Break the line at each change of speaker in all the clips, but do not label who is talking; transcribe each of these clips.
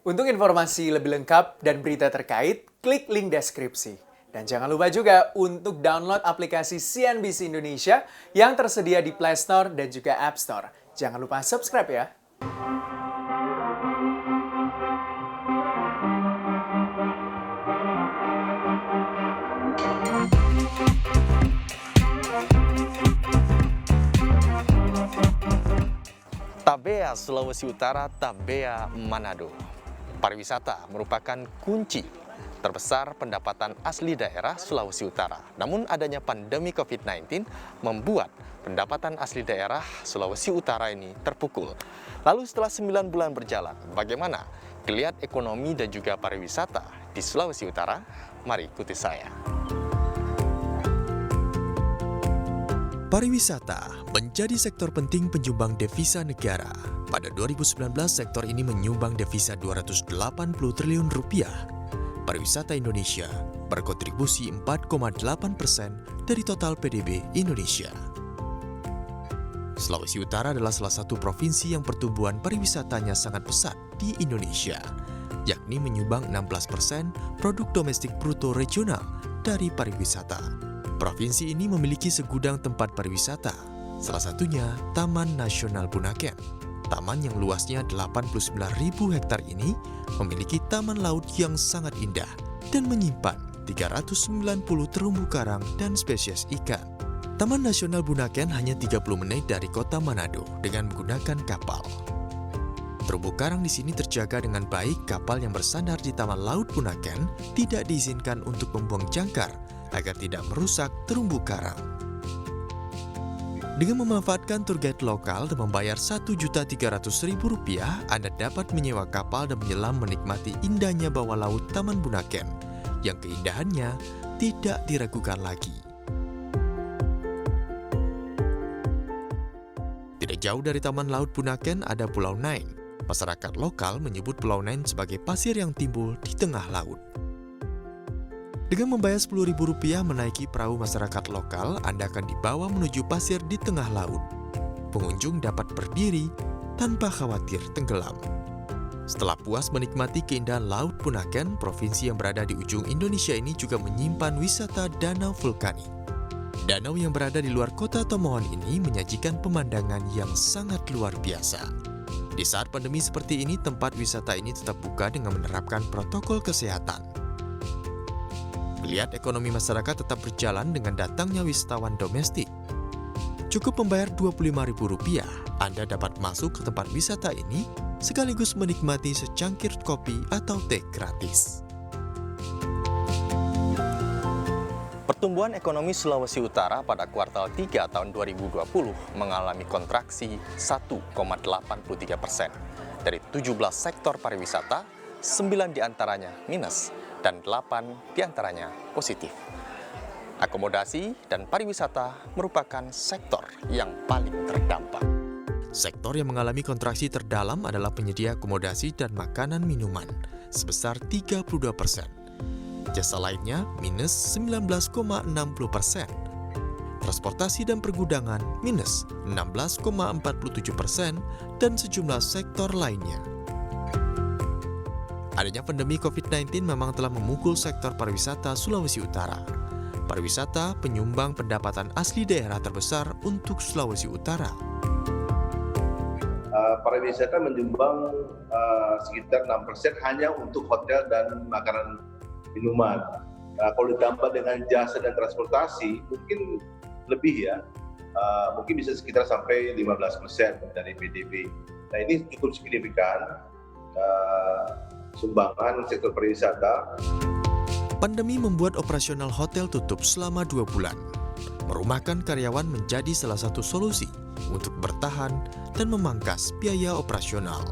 Untuk informasi lebih lengkap dan berita terkait, klik link deskripsi. Dan jangan lupa juga untuk download aplikasi CNBC Indonesia yang tersedia di Play Store dan juga App Store. Jangan lupa subscribe ya.
Tabea Sulawesi Utara, Tabea Manado. Pariwisata merupakan kunci terbesar pendapatan asli daerah Sulawesi Utara. Namun adanya pandemi COVID-19 membuat pendapatan asli daerah Sulawesi Utara ini terpukul. Lalu setelah 9 bulan berjalan, bagaimana geliat ekonomi dan juga pariwisata di Sulawesi Utara? Mari ikuti saya.
Pariwisata menjadi sektor penting penyumbang devisa negara. Pada 2019, sektor ini menyumbang devisa 280 triliun rupiah. Pariwisata Indonesia berkontribusi 4,8% dari total PDB Indonesia. Sulawesi Utara adalah salah satu provinsi yang pertumbuhan pariwisatanya sangat pesat di Indonesia, yakni menyumbang 16% produk domestik bruto regional dari pariwisata. Provinsi ini memiliki segudang tempat pariwisata, salah satunya Taman Nasional Bunaken. Taman yang luasnya 89.000 hektar ini memiliki taman laut yang sangat indah dan menyimpan 390 terumbu karang dan spesies ikan. Taman Nasional Bunaken hanya 30 menit dari kota Manado dengan menggunakan kapal. Terumbu karang di sini terjaga dengan baik. Kapal yang bersandar di Taman Laut Bunaken tidak diizinkan untuk membuang jangkar agar tidak merusak terumbu karang. Dengan memanfaatkan tour guide lokal dan membayar Rp1.300.000, Anda dapat menyewa kapal dan menyelam menikmati indahnya bawah laut Taman Bunaken, yang keindahannya tidak diragukan lagi. Tidak jauh dari Taman Laut Bunaken ada Pulau Nain. Masyarakat lokal menyebut Pulau Nain sebagai pasir yang timbul di tengah laut. Dengan membayar Rp10.000 menaiki perahu masyarakat lokal, Anda akan dibawa menuju pasir di tengah laut. Pengunjung dapat berdiri tanpa khawatir tenggelam. Setelah puas menikmati keindahan Laut Bunaken, provinsi yang berada di ujung Indonesia ini juga menyimpan wisata danau vulkanik. Danau yang berada di luar kota Tomohon ini menyajikan pemandangan yang sangat luar biasa. Di saat pandemi seperti ini, tempat wisata ini tetap buka dengan menerapkan protokol kesehatan. Geliat ekonomi masyarakat tetap berjalan dengan datangnya wisatawan domestik. Cukup membayar Rp25.000, Anda dapat masuk ke tempat wisata ini sekaligus menikmati secangkir kopi atau teh gratis.
Pertumbuhan ekonomi Sulawesi Utara pada kuartal 3 tahun 2020 mengalami kontraksi 1,83%. Dari 17 sektor pariwisata, 9 diantaranya minus dan 8 diantaranya positif. Akomodasi dan pariwisata merupakan sektor yang paling terdampak.
Sektor yang mengalami kontraksi terdalam adalah penyedia akomodasi dan makanan minuman sebesar 32%. Jasa lainnya minus 19,60%. Transportasi dan pergudangan minus 16,47% dan sejumlah sektor lainnya. Adanya pandemi COVID-19 memang telah memukul sektor pariwisata Sulawesi Utara. Pariwisata penyumbang pendapatan asli daerah terbesar untuk Sulawesi Utara.
Pariwisata menyumbang sekitar 6% hanya untuk hotel dan makanan minuman. Kalau ditambah dengan jasa dan transportasi, mungkin lebih ya. Mungkin bisa sekitar sampai 15% dari PDB. Nah ini cukup signifikan. Sumbangan sektor pariwisata.
Pandemi membuat operasional hotel tutup selama 2 bulan. Merumahkan karyawan menjadi salah satu solusi untuk bertahan dan memangkas biaya operasional.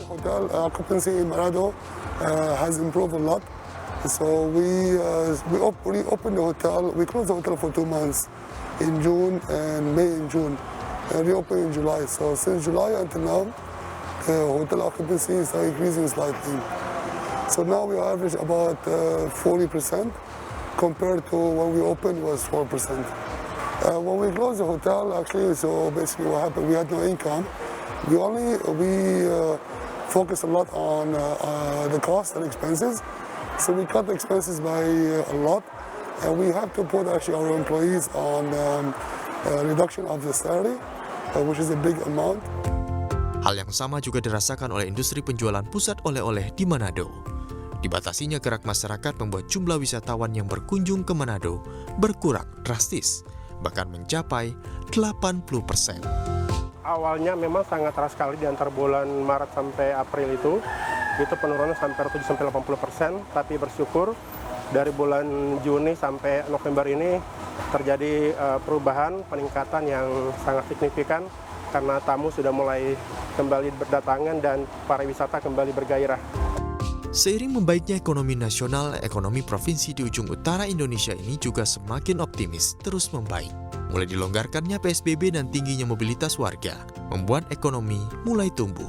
Hotel occupancy in Manado has improved a lot. So we opened the hotel. We closed the hotel for 2 months in June and May and June, and reopened in July. So since July until now, hotel occupancy is increasing slightly. So now we average about 40% compared to when we opened was 4%. When we closed the hotel, actually, so basically what happened, we had no income. focus a lot on the cost and expenses. So we cut the expenses by a lot, and we have to put actually our employees on reduction of the salary, which is a big amount.
Hal yang sama juga dirasakan oleh industri penjualan pusat oleh-oleh di Manado. Dibatasinya gerak masyarakat membuat jumlah wisatawan yang berkunjung ke Manado berkurang drastis, bahkan mencapai 80%.
Awalnya memang sangat terasa sekali di antara bulan Maret sampai April itu penurunan sampai 70-80%, tapi bersyukur dari bulan Juni sampai November ini terjadi perubahan, peningkatan yang sangat signifikan karena tamu sudah mulai kembali berdatangan dan pariwisata kembali bergairah.
Seiring membaiknya ekonomi nasional, ekonomi provinsi di ujung utara Indonesia ini juga semakin optimis terus membaik. Mulai dilonggarkannya PSBB dan tingginya mobilitas warga, membuat ekonomi mulai tumbuh.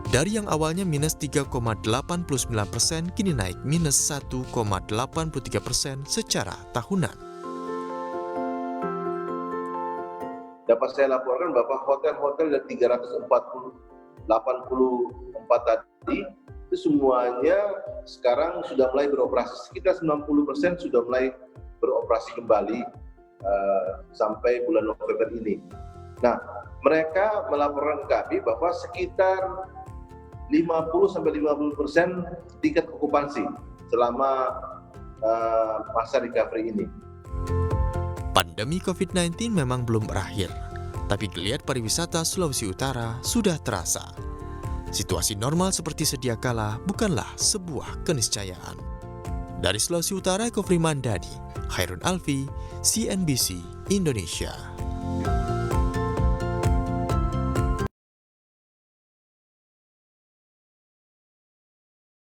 Dari yang awalnya minus 3,89%, kini naik minus 1,83% secara tahunan.
Dapat saya laporkan bahwa hotel-hotel dari 384 tadi, itu semuanya sekarang sudah mulai beroperasi. Sekitar 90% sudah mulai beroperasi kembali sampai bulan November ini. Nah, mereka melaporkan ke kami bahwa sekitar 50-50% tingkat okupansi selama masa recovery ini.
Pandemi COVID-19 memang belum berakhir, tapi geliat pariwisata Sulawesi Utara sudah terasa. Situasi normal seperti sedia kala bukanlah sebuah keniscayaan. Dari Sulawesi Utara, Kofri Mandani, Khairun Alfi, CNBC Indonesia.